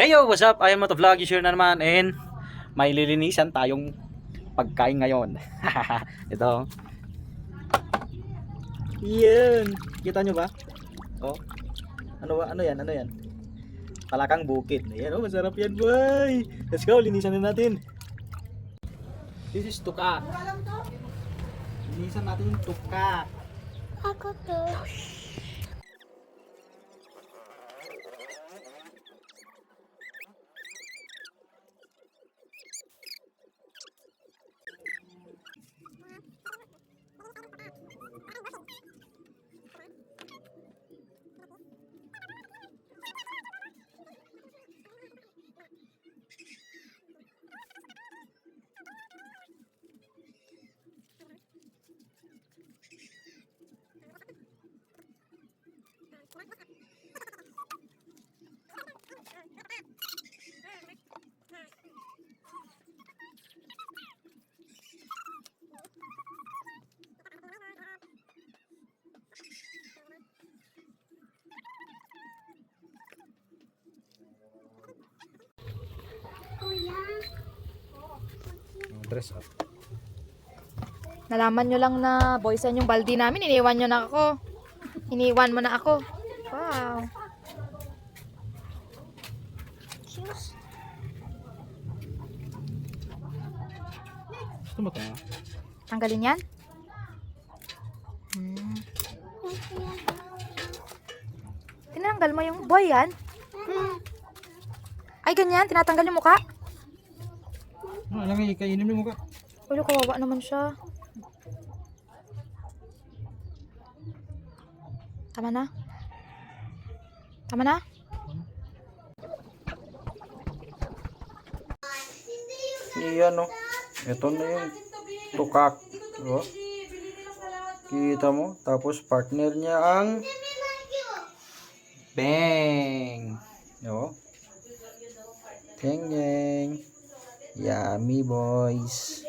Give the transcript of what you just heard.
Hey yo, what's up? I am Motovlog, share na naman and may lilinisan tayong pagkain ngayon. Ito. Yan. Kita nyo ba? Oh. Ano yan? Ano yan? Palakang bukid. Ayan oh, masarap yan, boy. Let's go, linisan na natin. This is tuka. Linisan natin yung tuka. Ako to. Dress up. Nalaman nyo lang na boysen yung baldi namin. Iniwan nyo na ako. Iniwan mo na ako. Wow. Shoes. Gusto mo ito? Tanggalin yan? Tinanggal mo yung boy yan? Ay, ganyan? Tinatanggal yung mukha? Ano lang eh, kainin mo ka. Ulo, kawawa naman siya. Tama na? Tama na? Iyan oh. Ito na yung tukak. Oh. Kita mo? Tapos partner niya ang bang. Oh. Teng teng. Yummy boys.